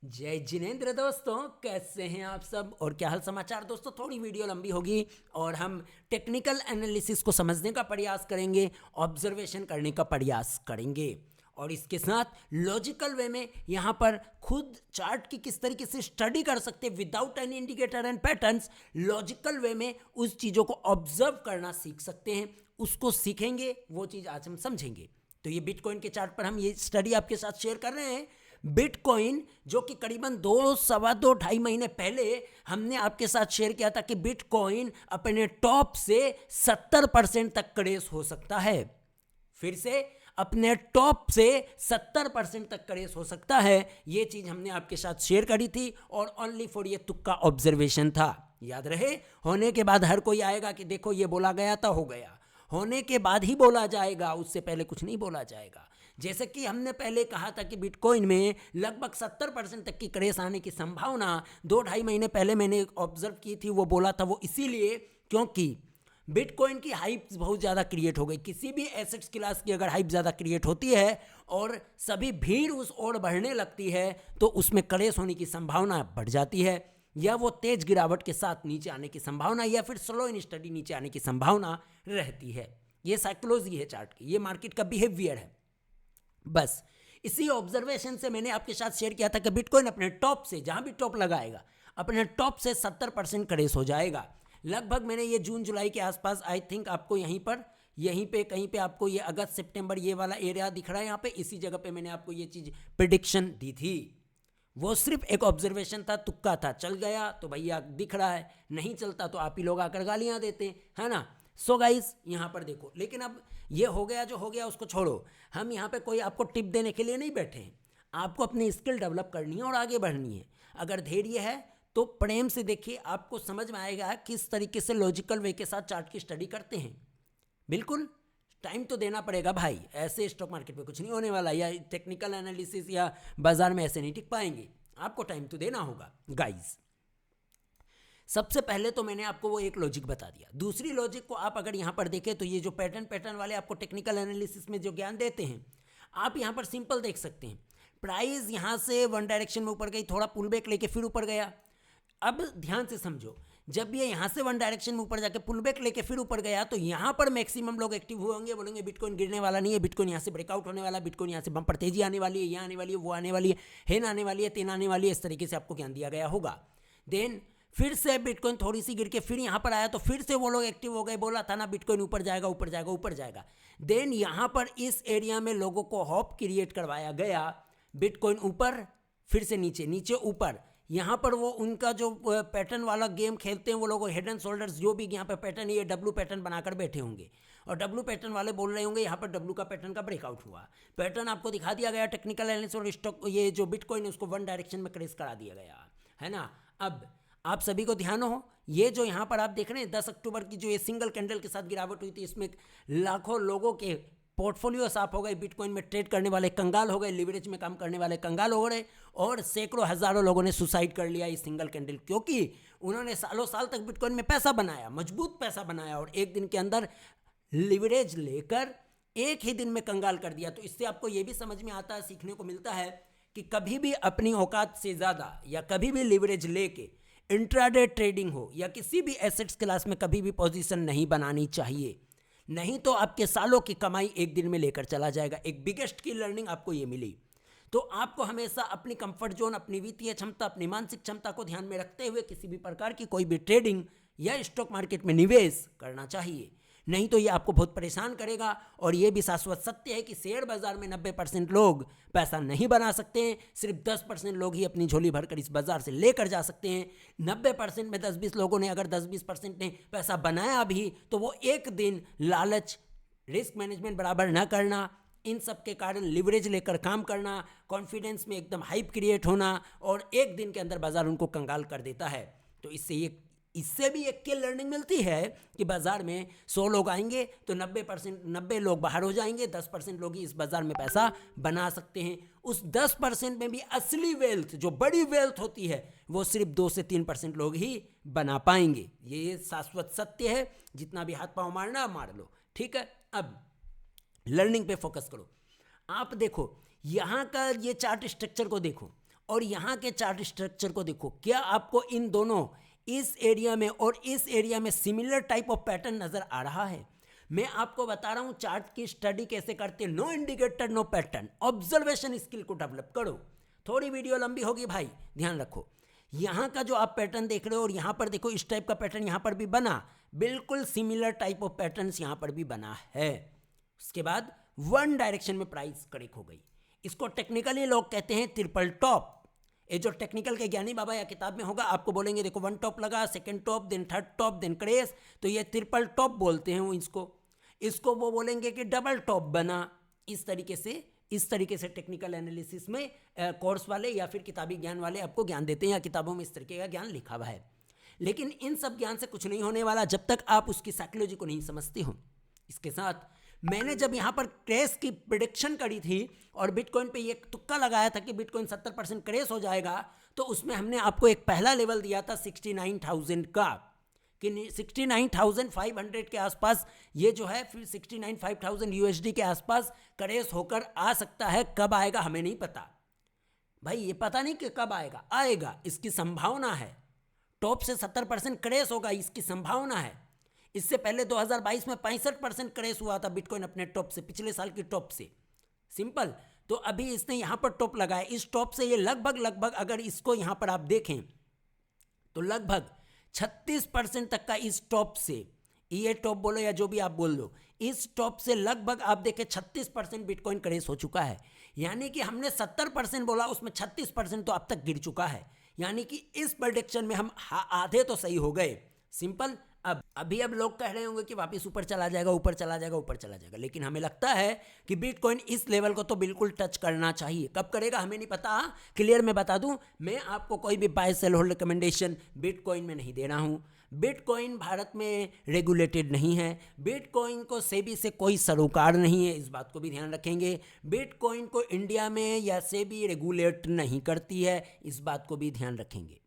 जय जिनेंद्र दोस्तों, कैसे हैं आप सब और क्या हाल समाचार। दोस्तों थोड़ी वीडियो लंबी होगी और हम टेक्निकल एनालिसिस को समझने का प्रयास करेंगे, ऑब्जर्वेशन करने का प्रयास करेंगे और इसके साथ लॉजिकल वे में यहाँ पर खुद चार्ट की किस तरीके से स्टडी कर सकते हैं without any indicator and patterns. Logical वे में उस चीज़ों को ऑब्जर्व करना सीख सकते हैं, उसको सीखेंगे, वो चीज़ आज हम समझेंगे। तो ये बिटकॉइन के चार्ट पर हम ये स्टडी आपके साथ शेयर कर रहे हैं। बिटकॉइन जो कि करीबन 2 सवा 2 2.5 महीने पहले हमने आपके साथ शेयर किया था कि बिटकॉइन अपने टॉप से 70% तक क्रेश हो सकता है। फिर से अपने टॉप से 70% तक क्रेश हो सकता है, ये चीज हमने आपके साथ शेयर करी थी और ओनली फॉर ये तुक्का ऑब्जर्वेशन था। याद रहे, होने के बाद हर कोई आएगा कि देखो ये बोला गया था, हो गया। होने के बाद ही बोला जाएगा, उससे पहले कुछ नहीं बोला जाएगा। जैसे कि हमने पहले कहा था कि बिटकॉइन में लगभग 70% तक की क्रेश आने की संभावना 2 2.5 महीने पहले मैंने ऑब्जर्व की थी। वो बोला था वो इसीलिए क्योंकि बिटकॉइन की हाइप बहुत ज़्यादा क्रिएट हो गई। किसी भी एसेट्स क्लास की अगर हाइप ज़्यादा क्रिएट होती है और सभी भीड़ उस ओर बढ़ने लगती है तो उसमें क्रैश होने की संभावना बढ़ जाती है, या वो तेज गिरावट के साथ नीचे आने की संभावना, या फिर स्लो इन स्टडी नीचे आने की संभावना रहती है। ये साइकोलॉजी है चार्ट की, ये मार्केट का बिहेवियर है। बस इसी ऑब्जर्वेशन से मैंने आपके साथ शेयर किया था कि बिटकॉइन अपने टॉप से, जहां भी टॉप लगाएगा, अपने टॉप से 70% क्रेश हो जाएगा। लगभग मैंने ये जून जुलाई के आसपास, आई थिंक आपको यहीं पे कहीं पे आपको ये अगस्त सितंबर ये वाला एरिया दिख रहा है, यहाँ पे इसी जगह पे मैंने आपको ये चीज प्रिडिक्शन दी थी। वो सिर्फ एक ऑब्जर्वेशन था, तुक्का था। चल गया तो भैया दिख रहा है, नहीं चलता तो आप ही लोग आकर गालियां देते है ना। सो गाइस यहाँ पर देखो, लेकिन अब ये हो गया जो हो गया उसको छोड़ो। हम यहाँ पे कोई आपको टिप देने के लिए नहीं बैठे हैं। आपको अपनी स्किल डेवलप करनी है और आगे बढ़नी है। अगर धैर्य है तो प्रेम से देखिए, आपको समझ में आएगा किस तरीके से लॉजिकल वे के साथ चार्ट की स्टडी करते हैं। बिल्कुल टाइम तो देना पड़ेगा भाई, ऐसे स्टॉक मार्केट में कुछ नहीं होने वाला, या टेक्निकल एनालिसिस या बाजार में ऐसे नहीं टिक पाएंगे। आपको टाइम तो देना होगा गाइज। सबसे पहले तो मैंने आपको वो एक लॉजिक बता दिया। दूसरी लॉजिक को आप अगर यहाँ पर देखें तो ये जो पैटर्न वाले आपको टेक्निकल एनालिसिस में जो ज्ञान देते हैं, आप यहाँ पर सिंपल देख सकते हैं। प्राइस यहाँ से वन डायरेक्शन में ऊपर गई, थोड़ा पुल बैक लेके फिर ऊपर गया। अब ध्यान से समझो, जब ये यहाँ से वन डायरेक्शन में ऊपर जाके पुल बैक लेके फिर ऊपर गया तो यहाँ पर मैक्सिमम लोग एक्टिव हुए होंगे, बोलेंगे बिटकॉइन गिरने वाला नहीं है, बिटकॉइन यहाँ से ब्रेकआउट होने वाला, बिटकॉइन यहाँ से बम्पर तेजी आने वाली है, यहाँ आने वाली है, वो आने वाली है ना आने वाली है, तीन आने वाली है। इस तरीके से आपको ज्ञान दिया गया होगा। देन फिर से बिटकॉइन थोड़ी सी गिर के फिर यहाँ पर आया तो फिर से वो लोग एक्टिव हो गए, बोला था ना बिटकॉइन ऊपर जाएगा ऊपर जाएगा ऊपर जाएगा। देन यहाँ पर इस एरिया में लोगों को होप क्रिएट करवाया गया, बिटकॉइन ऊपर फिर से नीचे, नीचे ऊपर। यहाँ पर वो उनका जो पैटर्न वाला गेम खेलते हैं वो लोग, हेड एंड शोल्डर्स जो भी यहाँ पे पैटर्न, ये डब्लू पैटर्न बनाकर बैठे होंगे और डब्लू पैटर्न वाले बोल रहे होंगे यहाँ पर डब्लू का पैटर्न का ब्रेकआउट हुआ। पैटर्न आपको दिखा दिया गया टेक्निकल एनालिसिस और स्टॉक, ये जो बिटकॉइन है उसको वन डायरेक्शन में क्रेश करा दिया गया है ना। अब आप सभी को ध्यान हो, ये जो यहाँ पर आप देख रहे हैं 10 अक्टूबर की जो ये सिंगल कैंडल के साथ गिरावट हुई थी, इसमें लाखों लोगों के पोर्टफोलियो साफ हो गए, बिटकॉइन में ट्रेड करने वाले कंगाल हो गए, लिवरेज में काम करने वाले कंगाल हो गए और सैकड़ों हजारों लोगों ने सुसाइड कर लिया इस सिंगल कैंडल, क्योंकि उन्होंने सालों साल तक बिटकॉइन में पैसा बनाया, मजबूत पैसा बनाया और एक दिन के अंदर लिवरेज लेकर एक ही दिन में कंगाल कर दिया। तो इससे आपको यह भी समझ में आता है, सीखने को मिलता है कि कभी भी अपनी औकात से ज़्यादा या कभी भी लिवरेज लेके इंट्राडे ट्रेडिंग हो या किसी भी एसेट्स क्लास में कभी भी पोजीशन नहीं बनानी चाहिए, नहीं तो आपके सालों की कमाई एक दिन में लेकर चला जाएगा। एक बिगेस्ट की लर्निंग आपको ये मिली। तो आपको हमेशा अपनी कंफर्ट जोन, अपनी वित्तीय क्षमता, अपनी मानसिक क्षमता को ध्यान में रखते हुए किसी भी प्रकार की कोई भी ट्रेडिंग या स्टॉक मार्केट में निवेश करना चाहिए, नहीं तो ये आपको बहुत परेशान करेगा। और ये भी शाश्वत सत्य है कि शेयर बाजार में 90% लोग पैसा नहीं बना सकते हैं, सिर्फ 10% लोग ही अपनी झोली भरकर इस बाजार से लेकर जा सकते हैं। 90% में 10-20 लोगों ने अगर 10-20% ने पैसा बनाया भी तो वो एक दिन लालच, रिस्क मैनेजमेंट बराबर न करना, इन सब के कारण लिवरेज लेकर काम करना, कॉन्फिडेंस में एकदम हाइप क्रिएट होना और एक दिन के अंदर बाजार उनको कंगाल कर देता है। तो इससे भी एक की लर्निंग मिलती है कि बाजार में 100 लोग आएंगे तो 90 लोग बाहर हो जाएंगे, 10% लोग ही इस बाजार में पैसा बना सकते हैं। उस 10% में भी असली वेल्थ, जो बड़ी वेल्थ होती है, वो सिर्फ 2 से 3% लोग ही बना पाएंगे। ये शाश्वत सत्य है, जितना भी हाथ पांव मारना मार लो, ठीक है। अब लर्निंग पे फोकस करो। आप देखो यहाँ का ये चार्ट स्ट्रक्चर को देखो और यहाँ के चार्ट स्ट्रक्चर को देखो, क्या आपको इन दोनों, इस एरिया में और इस एरिया में सिमिलर टाइप ऑफ पैटर्न नजर आ रहा है? मैं आपको बता रहा हूं चार्ट की स्टडी कैसे करते हैं। No indicator no pattern, observation skill को डेवलप करो। थोड़ी वीडियो लंबी होगी भाई, ध्यान रखो। यहाँ का जो आप पैटर्न देख रहे हो और यहाँ पर देखो इस टाइप का पैटर्न यहाँ पर भी बना, बिल्कुल सिमिलर टाइप ऑफ पैटर्न यहाँ पर भी बना है। उसके बाद वन डायरेक्शन में प्राइस करेक्ट हो गई। इसको टेक्निकली लोग कहते हैं ट्रिपल टॉप। ये जो टेक्निकल के ज्ञानी बाबा या किताब में होगा आपको बोलेंगे देखो वन टॉप लगा, second top, then third top, then क्रेस, तो ये ट्रिपल टॉप बोलते हैं वो इसको वो बोलेंगे कि डबल टॉप बना। इस तरीके से टेक्निकल एनालिसिस में कोर्स वाले या फिर किताबी ज्ञान वाले आपको ज्ञान देते हैं, या किताबों में इस तरीके का ज्ञान लिखा हुआ है। लेकिन इन सब ज्ञान से कुछ नहीं होने वाला जब तक आप उसकी साइकोलॉजी को नहीं समझते हो। इसके साथ मैंने जब यहाँ पर क्रैश की प्रिडिक्शन करी थी और बिटकॉइन पे ये तुक्का लगाया था कि बिटकॉइन 70% क्रैश हो जाएगा, तो उसमें हमने आपको एक पहला लेवल दिया था 69,000 का, कि 69,500 के आसपास ये जो है, फिर 69,500 USD के आसपास क्रैश होकर आ सकता है। कब आएगा हमें नहीं पता भाई, ये पता नहीं कि कब आएगा, इसकी संभावना है। टॉप से 70% क्रैश होगा, इसकी संभावना है। इससे पहले 2022 में 65% क्रैश हुआ था बिटकॉइन अपने टॉप से, पिछले साल की टॉप से। सिंपल। तो अभी इसने यहाँ पर टॉप लगाया, इस टॉप से ये लगभग अगर इसको यहाँ पर आप देखें तो लगभग 36% तक का इस टॉप से, ये टॉप बोलो या जो भी आप बोल दो, इस टॉप से लगभग आप देखें 36% बिटकॉइन क्रैश हो चुका है। यानी कि हमने 70% बोला, उसमें 36% तो अब तक गिर चुका है। यानी कि इस प्रेडिक्शन में हम आधे तो सही हो गए। सिंपल। अब लोग कह रहे होंगे कि वापस ऊपर चला जाएगा, लेकिन हमें लगता है कि बिटकॉइन इस लेवल को तो बिल्कुल टच करना चाहिए। कब करेगा हमें नहीं पता। क्लियर मैं बता दूं, मैं आपको कोई भी buy sell hold recommendation bitcoin में नहीं दे रहा हूं। बिटकॉइन भारत में रेगुलेटेड नहीं है, बिटकॉइन को सेबी से कोई सरोकार नहीं है, इस बात को भी ध्यान रखेंगे। बिटकॉइन को इंडिया में या सेबी रेगुलेट नहीं करती है, इस बात को भी ध्यान रखेंगे।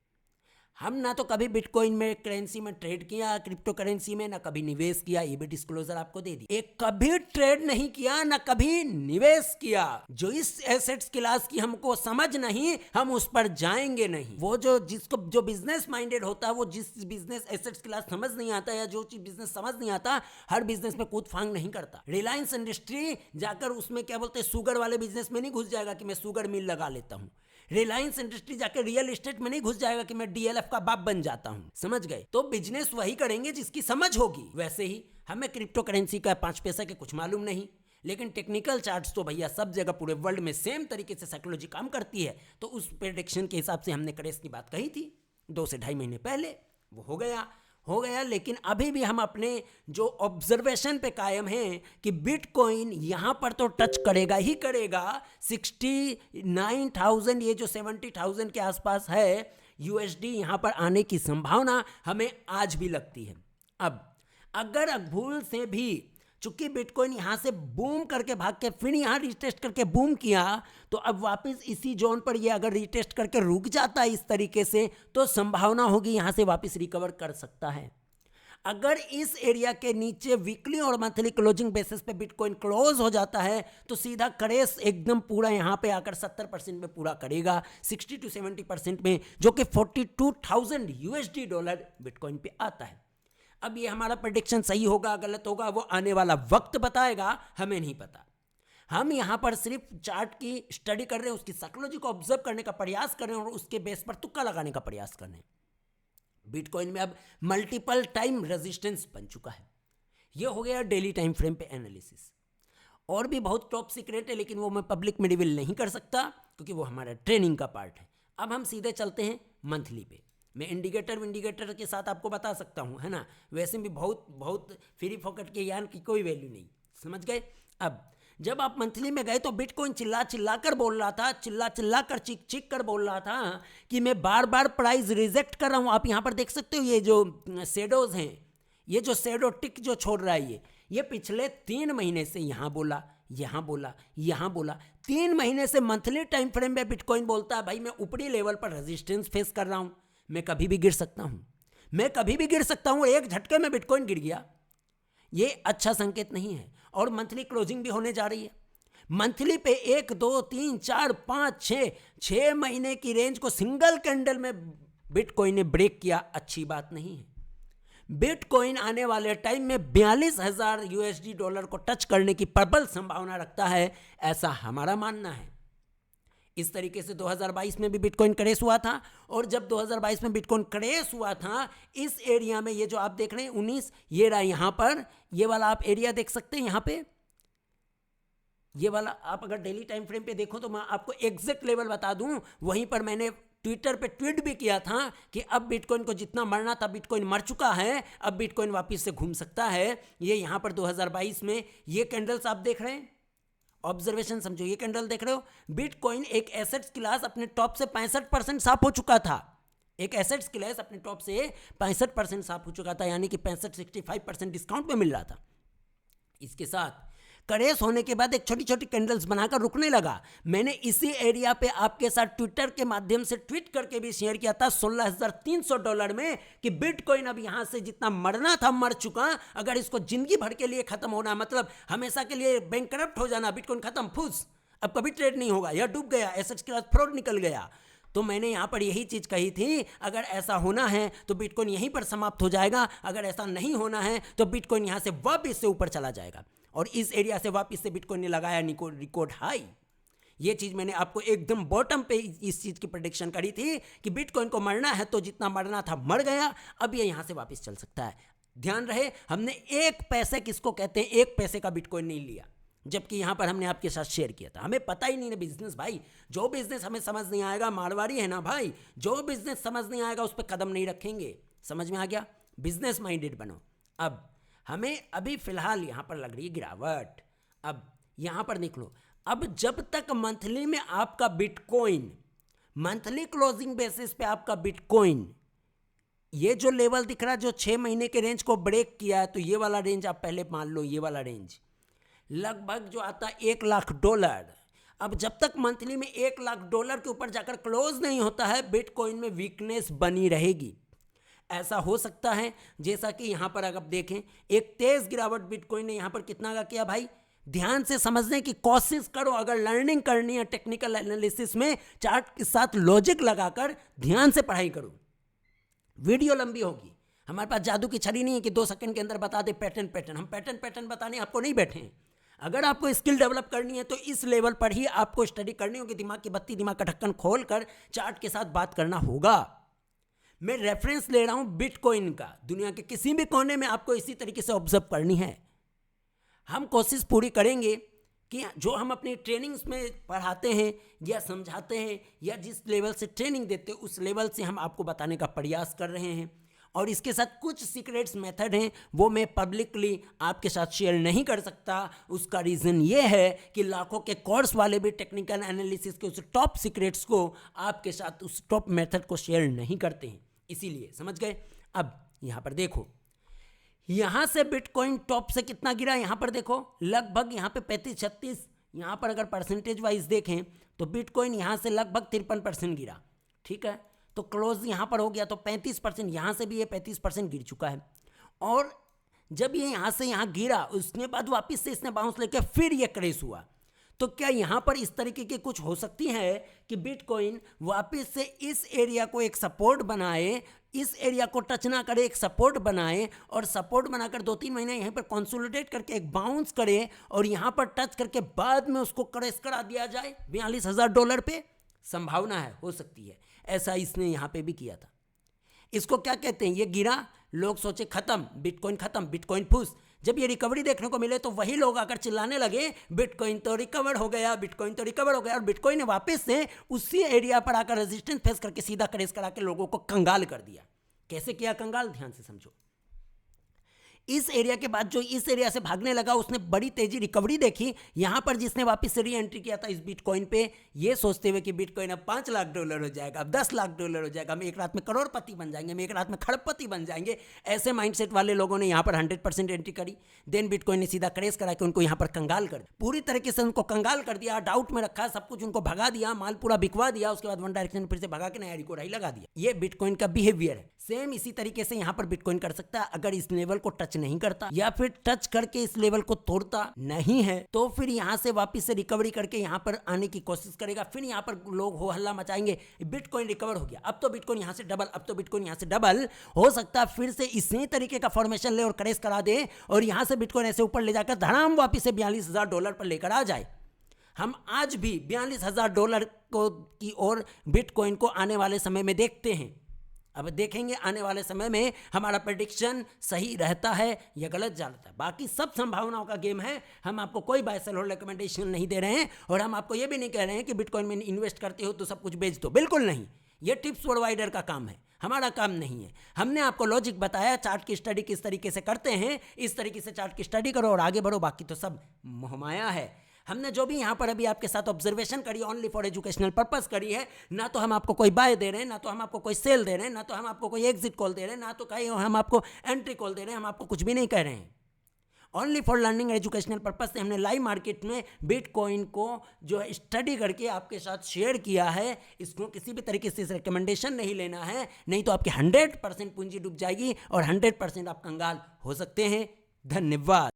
हम ना तो कभी बिटकॉइन में करेंसी में ट्रेड किया, क्रिप्टो करेंसी में ना कभी निवेश किया, ये भी डिस्क्लोजर आपको दे दी। एक कभी ट्रेड नहीं किया ना कभी निवेश किया। जो इस एसेट्स क्लास की हमको समझ नहीं, हम उस पर जाएंगे नहीं। वो जो बिजनेस माइंडेड होता है, वो जिस बिजनेस एसेट्स क्लास समझ नहीं आता या जो चीज बिजनेस समझ नहीं आता, हर बिजनेस में कूद फांग नहीं करता। रिलायंस इंडस्ट्री जाकर उसमें क्या बोलते हैं, शुगर वाले बिजनेस में नहीं घुस जाएगा कि मैं शुगर मिल लगा लेता हूँ। रिलायंस इंडस्ट्री जाकर रियल एस्टेट में नहीं घुस जाएगा कि मैं DLF का बाप बन जाता हूं। समझ गए? तो बिजनेस वही करेंगे जिसकी समझ होगी। वैसे ही हमें क्रिप्टो करेंसी का 5 पैसा के कुछ मालूम नहीं, लेकिन टेक्निकल चार्ट्स तो भैया सब जगह पूरे वर्ल्ड में सेम तरीके से साइकोलॉजी काम करती है। तो उस प्रेडिक्शन के हिसाब से हमने क्रैश की बात कही थी 2 से 2.5 महीने पहले, वो हो गया। लेकिन अभी भी हम अपने जो ऑब्जर्वेशन पे कायम हैं कि बिटकॉइन यहां पर तो टच करेगा ही करेगा 69,000, ये जो 70,000 के आसपास है USD, यहां पर आने की संभावना हमें आज भी लगती है। अब अगर भूल से भी, चूंकि बिटकॉइन यहां से बूम करके भाग के फिर यहां रिटेस्ट करके बूम किया, तो अब वापस इसी जोन पर ये अगर रिटेस्ट करके रुक जाता है इस तरीके से, तो संभावना होगी यहां से वापस रिकवर कर सकता है। अगर इस एरिया के नीचे वीकली और मंथली क्लोजिंग बेसिस पे बिटकॉइन क्लोज हो जाता है, तो सीधा क्रैश एकदम पूरा यहां पे आकर 70% में पूरा करेगा, 60 to 70% में, जो कि $42,000 USD बिटकॉइन पे आता है। अब ये हमारा प्रेडिक्शन सही होगा गलत होगा वो आने वाला वक्त बताएगा, हमें नहीं पता। हम यहां पर सिर्फ चार्ट की स्टडी कर रहे हैं, उसकी साइकोलॉजी को ऑब्जर्व करने का प्रयास कर रहे हैं और उसके बेस पर तुक्का लगाने का प्रयास कर रहे हैं। बिटकॉइन में अब मल्टीपल टाइम रेजिस्टेंस बन चुका है। ये हो गया डेली टाइम फ्रेम पे एनालिसिस। और भी बहुत टॉप सीक्रेट है, लेकिन वो मैं पब्लिक में रिवील नहीं कर सकता क्योंकि वो हमारा ट्रेनिंग का पार्ट है। अब हम सीधे चलते हैं मंथली पे। मैं इंडिकेटर के साथ आपको बता सकता हूँ, है ना। वैसे भी बहुत फ्री फोकट के ज्ञान की कोई वैल्यू नहीं, समझ गए। अब जब आप मंथली में गए तो बिटकॉइन चिल्ला कर बोल रहा था, चिल्ला कर चीख कर बोल रहा था कि मैं बार बार प्राइस रिजेक्ट कर रहा हूँ। आप यहाँ पर देख सकते हो ये जो शेडोज हैं, ये जो शेडो टिक जो छोड़ रहा है, ये पिछले 3 महीने से यहाँ बोला, यहाँ बोला 3 महीने से मंथली टाइम फ्रेम में बिटकॉइन बोलता है भाई मैं ऊपरी लेवल पर रेजिस्टेंस फेस कर रहा हूँ, मैं कभी भी गिर सकता हूँ। एक झटके में बिटकॉइन गिर गया, ये अच्छा संकेत नहीं है। और मंथली क्लोजिंग भी होने जा रही है। मंथली पे 1 2 3 4 5 6 महीने की रेंज को सिंगल कैंडल में बिटकॉइन ने ब्रेक किया, अच्छी बात नहीं है। बिटकॉइन आने वाले टाइम में 42,000 यूएसडी डॉलर को टच करने की प्रबल संभावना रखता है, ऐसा हमारा मानना है। इस तरीके से 2022 में भी बिटकॉइन क्रैश हुआ था, और जब 2022 में बिटकॉइन क्रैश हुआ था, इस एरिया में ये जो आप देख रहे हैं 19, ये रहा यहां पर, ये वाला आप एरिया देख सकते हैं यहां पे, ये वाला आप अगर डेली टाइम फ्रेम पे देखो तो मैं आपको एग्जैक्ट लेवल बता दूं, वहीं पर मैंने ट्विटर पे ट्वीट भी किया था कि अब बिटकॉइन को जितना मरना था बिटकॉइन मर चुका है, अब बिटकॉइन वापस से घूम सकता है। ये यहां पर 2022 में ये कैंडल्स आप देख रहे हैं, ऑब्जर्वेशन समझो, ये कैंडल देख रहे हो, बिटकॉइन एक एसेट्स क्लास अपने टॉप से 65% साफ हो चुका था। एक एसेट्स क्लास अपने टॉप से 65% साफ हो चुका था, यानी कि 65% डिस्काउंट में मिल रहा था। इसके साथ क्रैश होने के बाद एक छोटी छोटी कैंडल्स बनाकर रुकने लगा। मैंने इसी एरिया पे आपके साथ ट्विटर के माध्यम से ट्वीट करके भी शेयर किया था $16,300 में कि बिटकॉइन अब यहां से जितना मरना था मर चुका, अगर इसको जिंदगी भर के लिए खत्म होना, मतलब हमेशा के लिए बैंकरप्ट हो जाना, बिटकॉइन खत्म, फुस, अब कभी ट्रेड नहीं होगा, यह डूब गया, एसेट्स के साथ फ्रॉड निकल गया। तो मैंने यहां पर यही चीज कही थी, अगर ऐसा होना है तो बिटकॉइन यहीं पर समाप्त हो जाएगा, अगर ऐसा नहीं होना है तो बिटकॉइन यहां से वापस से ऊपर चला जाएगा, और इस एरिया से वापस से बिटकॉइन ने लगाया रिकॉर्ड हाई। ये चीज मैंने आपको एकदम बॉटम पे इस चीज की प्रेडिक्शन करी थी कि बिटकॉइन को मरना है तो जितना मरना था मर गया, अब ये यहां से वापस चल सकता है। ध्यान रहे, हमने 1 पैसे, किसको कहते हैं 1 पैसे का बिटकॉइन नहीं लिया, जबकि यहां पर हमने आपके साथ शेयर किया था। हमें पता ही नहीं है बिजनेस भाई, जो बिजनेस हमें समझ नहीं आएगा, मारवाड़ी है ना भाई, जो बिजनेस समझ नहीं आएगा उस पर कदम नहीं रखेंगे। समझ में आ गया, बिजनेस माइंडेड बनो। अब हमें अभी फिलहाल यहां पर लग रही है गिरावट, अब यहां पर देख लो, अब जब तक मंथली में आपका बिटकॉइन, मंथली क्लोजिंग बेसिस पे आपका बिटकॉइन ये जो लेवल दिख रहा है जो 6 महीने के रेंज को ब्रेक किया है, तो ये वाला रेंज आप पहले मान लो, ये वाला रेंज लगभग जो आता है $1,00,000। अब जब तक मंथली में $1,00,000 के ऊपर जाकर क्लोज नहीं होता है, बिटकॉइन में वीकनेस बनी रहेगी। ऐसा हो सकता है जैसा कि यहां पर अगर आप देखें, एक तेज गिरावट बिटकॉइन ने यहां पर कितना का किया भाई, ध्यान से समझने की कोशिश करो। अगर लर्निंग करनी है टेक्निकल एनालिसिस में, चार्ट के साथ लॉजिक लगाकर ध्यान से पढ़ाई करो। वीडियो लंबी होगी, हमारे पास जादू की छड़ी नहीं है कि 2 सेकंड के अंदर बता दे पैटर्न। हम पैटर्न बताने आपको नहीं बैठे हैं। अगर आपको स्किल डेवलप करनी है तो इस लेवल पर ही आपको स्टडी करनी होगी, दिमाग की बत्ती, दिमाग का ढक्कन खोलकर चार्ट के साथ बात करना होगा। मैं रेफरेंस ले रहा हूं बिटकॉइन का, दुनिया के किसी भी कोने में आपको इसी तरीके से ऑब्जर्व करनी है। हम कोशिश पूरी करेंगे कि जो हम अपनी ट्रेनिंग्स में पढ़ाते हैं या समझाते हैं या जिस लेवल से ट्रेनिंग देते हैं उस लेवल से हम आपको बताने का प्रयास कर रहे हैं। और इसके साथ कुछ सीक्रेट्स मेथड हैं, वो मैं पब्लिकली आपके साथ शेयर नहीं कर सकता। उसका रीज़न ये है कि लाखों के कोर्स वाले भी टेक्निकल एनालिसिस के उस टॉप सीक्रेट्स को आपके साथ, उस टॉप मेथड को शेयर नहीं करते हैं, इसीलिए। समझ गए। अब यहाँ पर देखो, यहाँ से बिटकॉइन टॉप से कितना गिरा, यहाँ पर देखो लगभग यहाँ पे 35-36, यहाँ पर अगर परसेंटेज वाइज देखें तो बिटकॉइन यहाँ से लगभग 53% गिरा। ठीक है, तो क्लोज यहाँ पर हो गया तो 35%, यहाँ से भी ये 35% गिर चुका है। और जब ये यहाँ से यहाँ गिरा, उसके बाद वापस से इसने बाउंस लेके फिर ये क्रैश हुआ। तो क्या यहाँ पर इस तरीके की कुछ हो सकती है कि बिटकॉइन वापस से इस एरिया को एक सपोर्ट बनाए, इस एरिया को टच ना करे, एक सपोर्ट बनाए, और सपोर्ट बनाकर 2-3 महीने यहाँ पर कंसोलिडेट करके एक बाउंस करे और यहाँ पर टच करके बाद में उसको क्रैश करा दिया जाए $42,000 पे? संभावना है, हो सकती है। ऐसा इसने यहाँ पे भी किया था। इसको क्या कहते हैं, ये गिरा, लोग सोचे खत्म, बिटकॉइन फूस। जब ये रिकवरी देखने को मिले तो वही लोग आकर चिल्लाने लगे बिटकॉइन तो रिकवर हो गया, और बिटकॉइन ने वापस से उसी एरिया पर आकर रेजिस्टेंस फेस करके सीधा क्रैश करा के लोगों को कंगाल कर दिया। कैसे किया कंगाल, ध्यान से समझो। इस एरिया के बाद जो इस एरिया से भागने लगा उसने बड़ी तेजी रिकवरी देखी। यहां पर जिसने वापस से री एंट्री किया था इस बिटकॉइन पे, ये सोचते हुए कि बिटकॉइन अब $5,00,000 हो जाएगा, अब $10,00,000 हो जाएगा, हम एक रात में करोड़पति बन जाएंगे, हम एक रात में खड़पति बन जाएंगे। ऐसे माइंडसेट वाले लोगों ने यहाँ पर 100% एंट्री करी। देन बिटकॉइन ने सीधा क्रैश करा के उनको यहाँ पर कंगाल कर दिया, पूरी तरीके से उनको कंगाल कर दिया, डाउट में रखा, सब कुछ उनको भगा दिया, माल पूरा बिकवा दिया। उसके बाद वन डायरेक्शन फिर से भगा के नया रिकॉर्ड हाई लगा दिया। ये बिटकॉइन का बिहेवियर है। सेम इसी तरीके से यहाँ पर बिटकॉइन कर सकता है अगर इस लेवल को टच नहीं करता या फिर टच करके इस लेवल को तोड़ता नहीं है, तो फिर यहाँ से वापस से रिकवरी करके यहाँ पर आने की कोशिश करेगा। फिर यहाँ पर लोग हो हल्ला मचाएंगे, बिटकॉइन रिकवर हो गया, अब तो बिटकॉइन यहाँ से डबल, अब तो बिटकॉइन यहाँ से डबल। हो सकता है फिर से इसी तरीके का फॉर्मेशन ले और क्रैश करा दे और यहाँ से बिटकॉइन ऐसे ऊपर ले जाकर धड़ाम वापस से $42,000 पर लेकर आ जाए। हम आज भी $42,000 की ओर बिटकॉइन को आने वाले समय में देखते हैं। अब देखेंगे आने वाले समय में हमारा प्रेडिक्शन सही रहता है या गलत जाता है। बाकी सब संभावनाओं का गेम है। हम आपको कोई बाय सेल होल्ड रिकमेंडेशन नहीं दे रहे हैं और हम आपको ये भी नहीं कह रहे हैं कि बिटकॉइन में इन्वेस्ट करते हो तो सब कुछ बेच दो, बिल्कुल नहीं। ये टिप्स प्रोवाइडर का काम है, हमारा काम नहीं है। हमने आपको लॉजिक बताया, चार्ट की स्टडी किस तरीके से करते हैं, इस तरीके से चार्ट की स्टडी करो और आगे बढ़ो, बाकी तो सब मोहमाया है। हमने जो भी यहाँ पर अभी आपके साथ ऑब्जर्वेशन करी, ओनली फॉर एजुकेशनल पर्पस करी है। ना तो हम आपको कोई बाय दे रहे हैं, ना तो हम आपको कोई सेल दे रहे हैं, ना तो हम आपको कोई एग्जिट कॉल दे रहे हैं, ना तो कहीं हम आपको एंट्री कॉल दे रहे हैं। हम आपको कुछ भी नहीं कह रहे हैं। Only for learning educational purpose से हमने लाइव मार्केट में बिटकॉइन को जो है स्टडी करके आपके साथ शेयर किया है। इसको किसी भी तरीके से रिकमेंडेशन नहीं लेना है, नहीं तो आपकी 100% पूंजी डूब जाएगी और 100% आप कंगाल हो सकते हैं। धन्यवाद।